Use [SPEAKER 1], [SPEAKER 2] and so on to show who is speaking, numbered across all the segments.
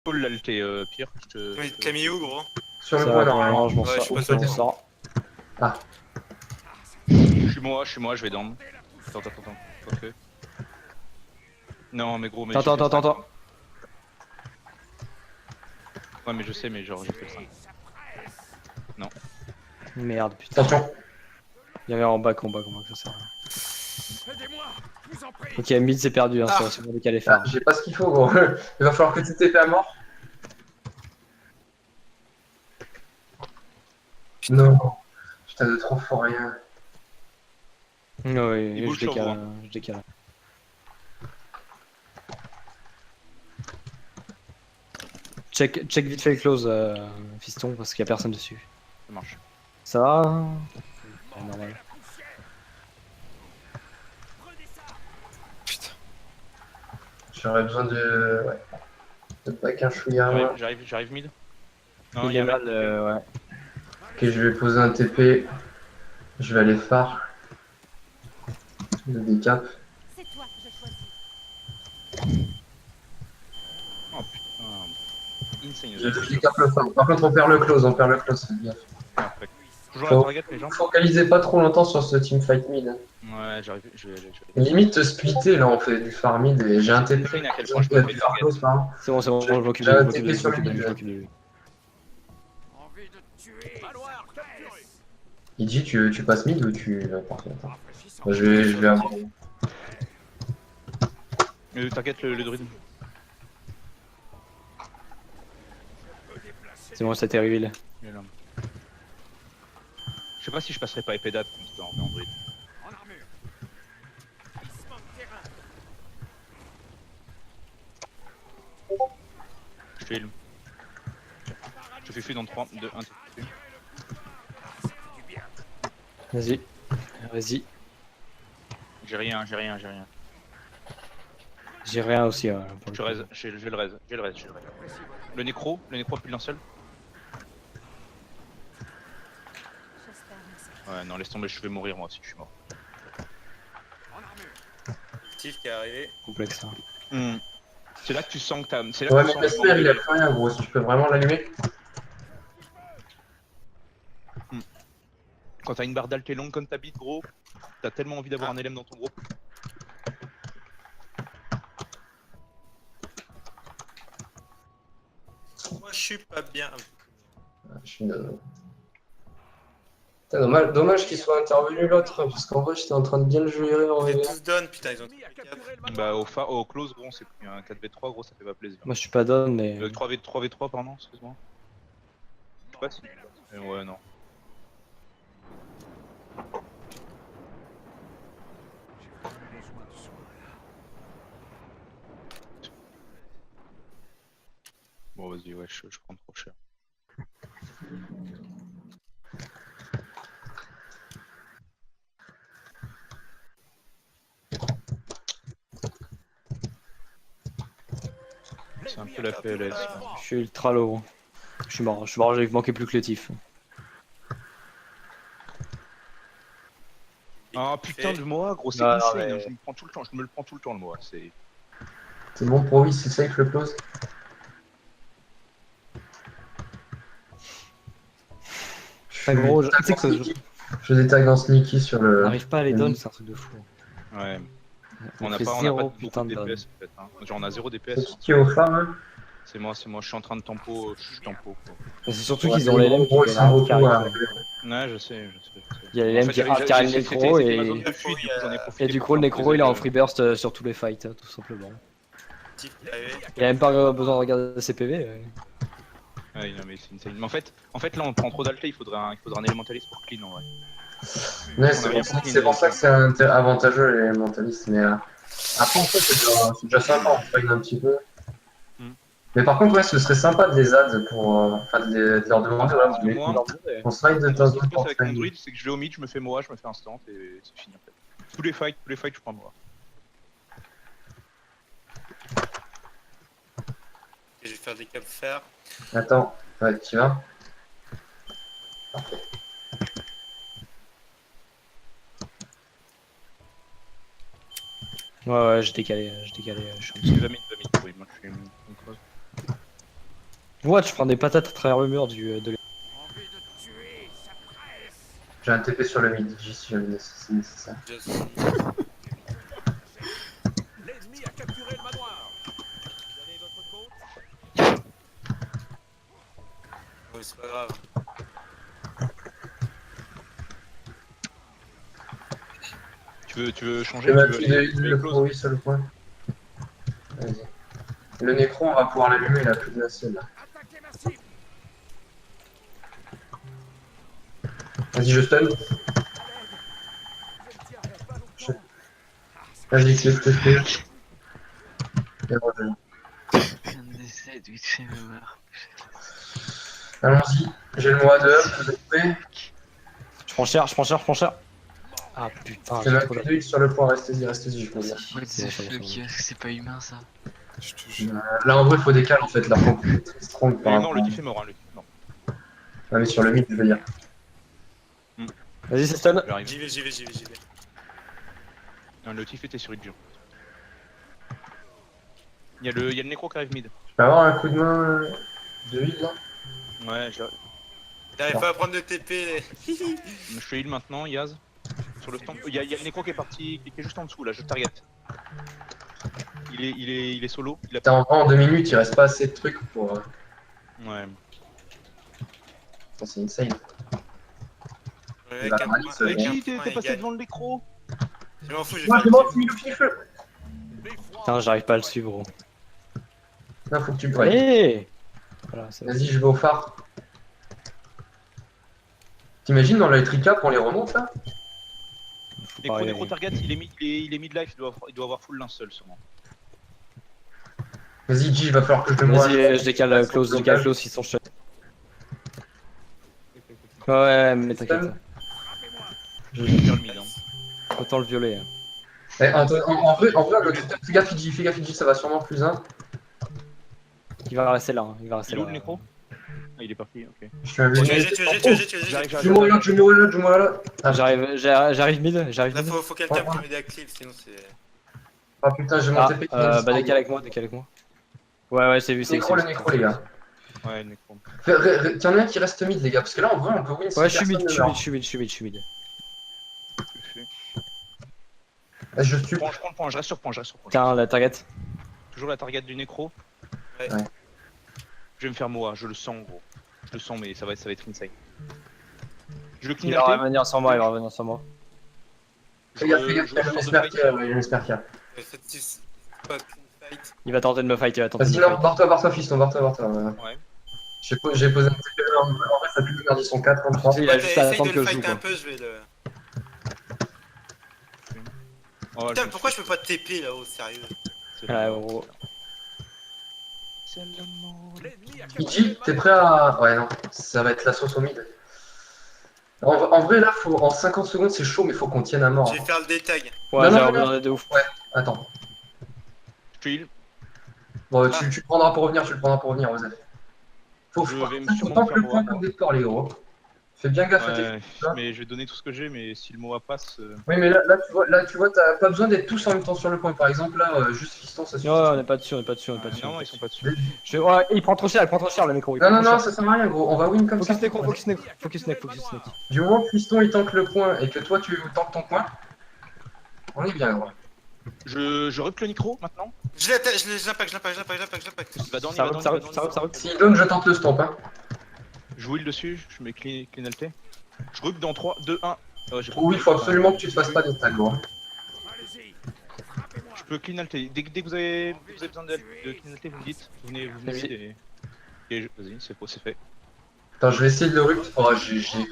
[SPEAKER 1] Paul là, t'es pire.
[SPEAKER 2] Mais t'as mis où, gros?
[SPEAKER 3] Sur le
[SPEAKER 4] Ça
[SPEAKER 3] point
[SPEAKER 4] va,
[SPEAKER 3] normalement.
[SPEAKER 4] je m'en
[SPEAKER 2] Ouais, je suis
[SPEAKER 4] sors.
[SPEAKER 2] pas
[SPEAKER 4] Je m'en
[SPEAKER 2] sûr.
[SPEAKER 4] sors.
[SPEAKER 1] Je suis moi, je vais down. Attends. Ok. Non, mais gros, mais j'ai fait le 5.
[SPEAKER 4] Attends.
[SPEAKER 1] Ouais, mais je sais, mais genre, j'ai fait le 5. Non.
[SPEAKER 4] Merde, putain.
[SPEAKER 3] Attention.
[SPEAKER 4] Il y avait en bas, ça sert à rien. Ok, mid c'est perdu, hein, ça va sûrement décaler
[SPEAKER 3] Ah,
[SPEAKER 4] faire.
[SPEAKER 3] j'ai pas ce qu'il faut, gros. Il va falloir que tu TP à mort. Non. Putain, de trop fort rien.
[SPEAKER 4] Oui,
[SPEAKER 1] Il bouge sur vous, hein.
[SPEAKER 4] je décale. Check vite fait le close, fiston, parce qu'il y a personne dessus.
[SPEAKER 1] Ça marche.
[SPEAKER 4] Ça va? Ouais, normal.
[SPEAKER 2] Putain.
[SPEAKER 3] J'aurais besoin de. Ouais. De pas qu'un chouïa. Ouais.
[SPEAKER 1] J'arrive mid.
[SPEAKER 4] Il
[SPEAKER 1] y a
[SPEAKER 4] est
[SPEAKER 1] un
[SPEAKER 4] mal,
[SPEAKER 1] mec.
[SPEAKER 4] ouais.
[SPEAKER 3] Ok, je vais poser un TP. Je vais aller phare. Le décap.
[SPEAKER 5] C'est toi que je choisis.
[SPEAKER 1] Oh putain. Insane.
[SPEAKER 3] Je décap le phare. Par contre, on perd le close, faites gaffe.
[SPEAKER 1] Parfait. Toujours la target, les gens.
[SPEAKER 3] Focalisez pas trop longtemps sur ce teamfight mid.
[SPEAKER 1] Ouais, j'arrive. Je vais.
[SPEAKER 3] Limite splitter là, on fait du farm mid et j'ai un TP.
[SPEAKER 1] Insane à quel point je peux
[SPEAKER 3] du
[SPEAKER 1] faire
[SPEAKER 3] phare close, pardon.
[SPEAKER 4] C'est bon, je m'occupe
[SPEAKER 3] J'ai
[SPEAKER 4] de
[SPEAKER 3] un
[SPEAKER 4] lui,
[SPEAKER 3] TP sur le mid.
[SPEAKER 4] lui.
[SPEAKER 3] Il dit tu passes mid ou tu. Parfait, attends. Je vais avoir.
[SPEAKER 1] T'inquiète, le druide.
[SPEAKER 4] C'est bon, ça t'est reveal.
[SPEAKER 1] Il est là. Je sais pas si je passerai pas épée date en druide. Je te heal. Je fais fuir dans 3, 2, 1.
[SPEAKER 4] Vas-y.
[SPEAKER 1] J'ai rien.
[SPEAKER 4] J'ai rien aussi. Pour
[SPEAKER 1] Je
[SPEAKER 4] le
[SPEAKER 1] raise, j'ai le raise. Le nécro plus d'un seul.
[SPEAKER 5] J'espère, merci.
[SPEAKER 1] Ouais, non, laisse tomber, je vais mourir moi aussi, je suis mort.
[SPEAKER 2] Steve qui est arrivé.
[SPEAKER 4] complexe. Hein.
[SPEAKER 1] C'est là que tu sens que t'as. C'est là
[SPEAKER 3] Ouais,
[SPEAKER 1] que
[SPEAKER 3] mais
[SPEAKER 1] tu sens
[SPEAKER 3] Mesmer il a plus rien, gros. Si tu peux vraiment l'allumer.
[SPEAKER 1] Quand t'as une barre d'alt et longue comme ta bite, gros, t'as tellement envie d'avoir un LM dans ton groupe.
[SPEAKER 2] Moi, je suis pas bien.
[SPEAKER 3] Je suis Putain, dommage qu'il soit intervenu l'autre, parce qu'en vrai j'étais en train de bien le gérer en
[SPEAKER 2] Ils
[SPEAKER 3] vrai.
[SPEAKER 2] étaient tous down, putain, ils ont tous pris cap.
[SPEAKER 1] Bah, au close, gros, c'est pris un 4v3, gros, ça fait pas plaisir.
[SPEAKER 4] Moi je suis pas down, mais.
[SPEAKER 1] 3v3, pardon, excuse-moi. Je sais pas si. Ouais, non. Bon, vas-y, ouais, je prends trop cher. C'est un peu la PLS.
[SPEAKER 4] Je suis ultra low. Je suis mort, j'ai manqué plus que le tif.
[SPEAKER 1] Ah putain de moi, gros, c'est
[SPEAKER 4] Non,
[SPEAKER 1] insane,
[SPEAKER 4] mais-
[SPEAKER 1] je me prends tout le temps, je me le prends tout le temps le moi, c'est...
[SPEAKER 3] C'est bon pour lui, c'est safe le close.
[SPEAKER 4] Enfin, gros, tu sais que
[SPEAKER 3] Je faisais tag en sneaky sur
[SPEAKER 4] on
[SPEAKER 3] le.
[SPEAKER 4] n'arrive pas à les down, c'est un truc de fou.
[SPEAKER 1] Ouais,
[SPEAKER 4] On
[SPEAKER 1] on n'a
[SPEAKER 4] fait
[SPEAKER 1] pas,
[SPEAKER 4] zéro
[SPEAKER 1] beaucoup
[SPEAKER 4] putain
[SPEAKER 1] de
[SPEAKER 4] de down.
[SPEAKER 1] DPS en fait, hein. Genre on a 0
[SPEAKER 3] C'est
[SPEAKER 1] DPS.
[SPEAKER 3] qui est au phare hein.
[SPEAKER 1] C'est moi, je suis en train de tempo, je tempo quoi.
[SPEAKER 4] C'est surtout
[SPEAKER 3] Ouais,
[SPEAKER 4] qu'ils ont les LM
[SPEAKER 3] gros,
[SPEAKER 4] qui
[SPEAKER 3] ils sont beaucoup
[SPEAKER 4] carrent.
[SPEAKER 3] à-
[SPEAKER 1] Ouais, je sais.
[SPEAKER 4] Il y a les LM qui carrent le nécro
[SPEAKER 1] c'était ma zone
[SPEAKER 4] et...
[SPEAKER 1] de fuite, du coup j'en ai profité.
[SPEAKER 4] Et du
[SPEAKER 1] pour
[SPEAKER 4] coup le
[SPEAKER 1] faire
[SPEAKER 4] nécro il est
[SPEAKER 1] des-
[SPEAKER 4] en free burst sur tous les fights, tout simplement.
[SPEAKER 2] Steve qui est arrivé.
[SPEAKER 4] Il a même pas besoin de regarder ses PV.
[SPEAKER 1] Ouais, non mais c'est insane. Mais en fait là on prend trop d'alté, il faudra un élémentaliste pour clean en vrai.
[SPEAKER 3] Ouais, c'est pour ça que c'est avantageux les mentalistes. Mais après, en fait, c'est déjà sympa, on traîne un petit peu.
[SPEAKER 1] Mm.
[SPEAKER 3] Mais par contre, ouais, ce serait sympa de les add pour. Enfin, de leur demander.
[SPEAKER 1] Parce que
[SPEAKER 3] Mais
[SPEAKER 1] moi,
[SPEAKER 3] on se ride de
[SPEAKER 1] En
[SPEAKER 3] temps
[SPEAKER 1] gros, ce qui
[SPEAKER 3] en
[SPEAKER 1] se passe
[SPEAKER 3] temps.
[SPEAKER 1] avec mon druide, c'est que je vais au mid, je me fais Moa, je me fais instant et c'est fini en fait. Tous les fights, je prends Moa.
[SPEAKER 2] Et je vais faire des caps fer.
[SPEAKER 3] Attends, ouais, tu vas.
[SPEAKER 4] Ouais, j'ai décalé, je suis un petit
[SPEAKER 1] Va mid, oui, moi je suis une creuse.
[SPEAKER 4] What, je prends des patates à travers le mur de
[SPEAKER 3] J'ai un TP sur le mid, j'y suis jamais c'est nécessaire.
[SPEAKER 2] Je suis.
[SPEAKER 6] L'ennemi a capturé le manoir. Vous avez votre compte?
[SPEAKER 2] Ouais, c'est pas grave.
[SPEAKER 1] Tu veux changer?
[SPEAKER 3] J'ai
[SPEAKER 1] Tu veux
[SPEAKER 3] battu
[SPEAKER 1] aller
[SPEAKER 3] le
[SPEAKER 1] close?
[SPEAKER 3] pro, oui, sur le point. Vas-y. Le nécro, on va pouvoir l'allumer, il a plus de la selle là.
[SPEAKER 6] Attaquez ma cible.
[SPEAKER 3] Vas-y, je stun.
[SPEAKER 6] Je ne tiendrai pas longtemps.
[SPEAKER 3] Là, je dis que c'est fait. Et revenir. Allons-y, j'ai le mot à 2, vous êtes prêts?
[SPEAKER 4] Je prends cher, je prends cher, je prends cher. Ah putain,
[SPEAKER 3] Je
[SPEAKER 4] j'ai
[SPEAKER 3] mets
[SPEAKER 4] trop
[SPEAKER 3] un
[SPEAKER 4] la...
[SPEAKER 3] Q2X sur le point, restez-y, je peux dire.
[SPEAKER 7] What the fuck, c'est pas humain ça.
[SPEAKER 8] Je te jure.
[SPEAKER 3] Là, en vrai, faut des cales en fait, là, faut que c'est très strong par
[SPEAKER 1] Non,
[SPEAKER 3] rapport.
[SPEAKER 1] le diff est mort, hein, le diff est mort.
[SPEAKER 3] Non, mais sur le mid, je veux dire.
[SPEAKER 4] Vas-y, c'est stun.
[SPEAKER 1] J'arrive.
[SPEAKER 2] J'y vais.
[SPEAKER 1] Non, le diff était sur Idjur. Il y a le nécro qui arrive mid.
[SPEAKER 3] Je peux avoir un coup de main de heal là?
[SPEAKER 1] Ouais,
[SPEAKER 2] T'arrives pas à prendre de TP.
[SPEAKER 1] je suis heal maintenant, Yaz. Sur le stand. Il y a le nécro qui est parti, qui est juste en dessous là, je target. Il est solo. Il a...
[SPEAKER 3] Putain, en 2 minutes, il reste pas assez de trucs pour.
[SPEAKER 1] Ouais.
[SPEAKER 3] Putain, c'est insane.
[SPEAKER 2] Ouais,
[SPEAKER 3] Bah,
[SPEAKER 2] avec un
[SPEAKER 3] Malice,
[SPEAKER 2] point, avec
[SPEAKER 1] Mais
[SPEAKER 2] un
[SPEAKER 1] qui
[SPEAKER 2] point,
[SPEAKER 1] t'es
[SPEAKER 2] il
[SPEAKER 1] passé
[SPEAKER 2] gagne.
[SPEAKER 1] devant le nécro?
[SPEAKER 2] Je m'en fous, je vais
[SPEAKER 3] Moi,
[SPEAKER 2] faire
[SPEAKER 3] c'est
[SPEAKER 2] le
[SPEAKER 3] moi,
[SPEAKER 2] kill.
[SPEAKER 3] file-le.
[SPEAKER 4] Putain, j'arrive pas à le suivre, gros.
[SPEAKER 3] Non, faut que tu me prennes.
[SPEAKER 4] Allez. Voilà, c'est bon.
[SPEAKER 3] Vas-y, je vais au phare. T'imagines dans le recap, on les remonte là?
[SPEAKER 4] Faut
[SPEAKER 1] Nécro,
[SPEAKER 4] pas
[SPEAKER 1] nécro
[SPEAKER 4] aller-
[SPEAKER 1] target, il est mid-life, il doit avoir full linceul sûrement.
[SPEAKER 3] Vas-y, G, il va falloir que je le moie.
[SPEAKER 4] Vas-y, je décale close, ils sont chauds. Ouais, mais t'inquiète.
[SPEAKER 1] Je vais faire le mid. Hein.
[SPEAKER 4] Autant le violer. Hein.
[SPEAKER 3] Eh, en vrai, fais gaffe, Fidji, ça va sûrement plus 1.
[SPEAKER 4] Il va rester là, hein. Il va rester
[SPEAKER 1] Il est où
[SPEAKER 4] là.
[SPEAKER 1] le nécro? Ah, il est pas pris, ok.
[SPEAKER 3] Je suis un
[SPEAKER 2] Tu
[SPEAKER 3] VG.
[SPEAKER 2] j'ai.
[SPEAKER 3] Je mourrai là. Ah,
[SPEAKER 4] J'arrive mid.
[SPEAKER 2] Là, faut quelqu'un pour m'aider à clip, sinon c'est.
[SPEAKER 3] ah putain, j'ai mon TP qui vient de
[SPEAKER 4] Bah
[SPEAKER 3] disparaître.
[SPEAKER 4] décale avec moi. Ouais, c'est vu, c'est
[SPEAKER 3] Nécro, le nécro, les gars.
[SPEAKER 1] Ouais, le nécro.
[SPEAKER 3] Y'en a un qui reste mid, les gars, parce que là, en vrai, on peut win.
[SPEAKER 4] Ouais,
[SPEAKER 3] si
[SPEAKER 4] je suis mid,
[SPEAKER 3] personne ne
[SPEAKER 4] je suis mid.
[SPEAKER 3] meurt. Je tue.
[SPEAKER 1] Je prends le point, je reste sur point.
[SPEAKER 4] Tiens, la target.
[SPEAKER 1] Toujours la target du nécro.
[SPEAKER 2] Ouais.
[SPEAKER 1] Je vais me faire Moa, je le sens gros. Je le sens mais ça va être insane. Je le
[SPEAKER 4] Il
[SPEAKER 1] clean
[SPEAKER 4] va
[SPEAKER 1] alté.
[SPEAKER 4] revenir sur moi, il va revenir sur moi.
[SPEAKER 3] Fais gaffe, il y a
[SPEAKER 1] je
[SPEAKER 3] un espère qu'il y a, il y a un espère qu'il y a.
[SPEAKER 2] Faites pas clean fight.
[SPEAKER 4] Il va tenter de me fight, il va tenter de
[SPEAKER 3] Vas-y,
[SPEAKER 4] me
[SPEAKER 3] non,
[SPEAKER 4] fight.
[SPEAKER 3] barre-toi, fiston, barre-toi.
[SPEAKER 1] Ouais.
[SPEAKER 3] J'ai posé un TP, en vrai, ça pue de merde, ils sont 4 contre 3.
[SPEAKER 4] Il a juste à
[SPEAKER 2] Essaye
[SPEAKER 4] attendre
[SPEAKER 2] de
[SPEAKER 4] que
[SPEAKER 2] le
[SPEAKER 4] je joue,
[SPEAKER 2] fight un
[SPEAKER 4] quoi.
[SPEAKER 2] peu, je vais le.
[SPEAKER 1] Oh,
[SPEAKER 2] Putain, pourquoi je peux pas TP là-haut, sérieux?
[SPEAKER 4] Ouais, gros.
[SPEAKER 6] L'ennemi a capturé
[SPEAKER 3] Fidji,
[SPEAKER 6] le
[SPEAKER 3] t'es
[SPEAKER 6] manoir.
[SPEAKER 3] prêt à. Ouais, non, ça va être la sauce au mid. En vrai, là, en 50 secondes, c'est chaud, mais faut qu'on tienne à mort.
[SPEAKER 2] Je vais faire le détag.
[SPEAKER 4] Ouais,
[SPEAKER 3] Non,
[SPEAKER 4] j'ai
[SPEAKER 3] non,
[SPEAKER 4] besoin de ouf.
[SPEAKER 3] Attends.
[SPEAKER 1] Je te heal.
[SPEAKER 3] Bon, tu le prendras pour revenir, Joseph. Faut
[SPEAKER 1] Je vais me
[SPEAKER 3] faut
[SPEAKER 1] sûrement
[SPEAKER 3] tant que
[SPEAKER 1] faire
[SPEAKER 3] le point
[SPEAKER 1] Moa.
[SPEAKER 3] comme des porcs, les gros. Fais bien gaffe à tes.
[SPEAKER 1] Ouais, mais je vais donner tout ce que j'ai, mais si le Moa passe.
[SPEAKER 3] Oui, mais là, tu vois, t'as pas besoin d'être tous en même temps sur le point. Par exemple, là, juste fiston, ça suffit.
[SPEAKER 4] Ouais, on est pas dessus, on est pas dessus.
[SPEAKER 1] Non, ils sont pas dessus.
[SPEAKER 4] Ouais, il prend trop cher le micro.
[SPEAKER 3] Non, ça sert à rien, gros. On va win comme ça.
[SPEAKER 4] Focus neck.
[SPEAKER 3] Du moment que fiston il tank le point et que toi tu tankes ton point, on est bien, gros.
[SPEAKER 1] Je rep le micro maintenant.
[SPEAKER 2] Je l'impact.
[SPEAKER 1] Il va down,
[SPEAKER 4] Ça rep.
[SPEAKER 3] S'il donne, je tente le stomp, hein.
[SPEAKER 1] Je wheel dessus, je mets clean alté. Je rep dans 3, 2, 1. Oh, j'ai pas-
[SPEAKER 3] Oui, il faut absolument que tu te fasses pas des tags, gros.
[SPEAKER 6] Allez-y. Frappez-moi.
[SPEAKER 1] Je peux clean alté. Dès que vous avez besoin de clean alté, vous me dites. Vous venez vite et vas-y, c'est fait.
[SPEAKER 3] Attends, je vais essayer de le rupt. Oh,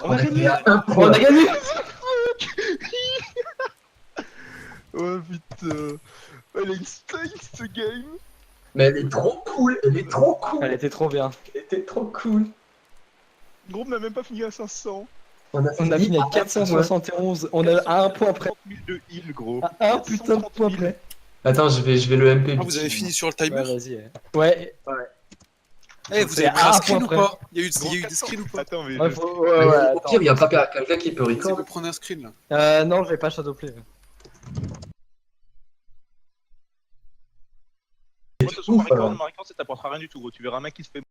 [SPEAKER 1] On a gagné.
[SPEAKER 3] à un
[SPEAKER 4] On
[SPEAKER 3] point.
[SPEAKER 4] a gagné.
[SPEAKER 1] Oh putain. Elle est insane ce game.
[SPEAKER 3] Mais elle est trop cool,
[SPEAKER 4] Elle était trop bien.
[SPEAKER 3] Elle était trop cool.
[SPEAKER 1] Gros, on a même pas fini à 500.
[SPEAKER 4] On a fini à 471. On a à un point près.
[SPEAKER 1] 30 000 de heal, gros.
[SPEAKER 4] À un putain de point près.
[SPEAKER 3] Attends, je vais le MP.
[SPEAKER 8] Ah, vous avez fini sur le
[SPEAKER 4] Ouais,
[SPEAKER 8] timer?
[SPEAKER 4] vas-y. Ouais.
[SPEAKER 8] Eh, vous
[SPEAKER 4] C'est
[SPEAKER 8] avez pris un
[SPEAKER 4] un
[SPEAKER 8] screen
[SPEAKER 4] point
[SPEAKER 8] ou
[SPEAKER 4] près.
[SPEAKER 8] pas? Il y a eu des screens ou pas?
[SPEAKER 1] Attends, mais.
[SPEAKER 4] Ouais,
[SPEAKER 1] je-
[SPEAKER 3] Au pire, il y a pas quelqu'un qui peut
[SPEAKER 8] Essayez
[SPEAKER 3] record.
[SPEAKER 8] de prendre un screen là.
[SPEAKER 4] Non, je vais pas shadowplay.
[SPEAKER 1] Moi, de toute façon,
[SPEAKER 3] ouf, alors.
[SPEAKER 1] ma record, ça t'apportera rien du tout, gros. Tu verras un mec qui se fait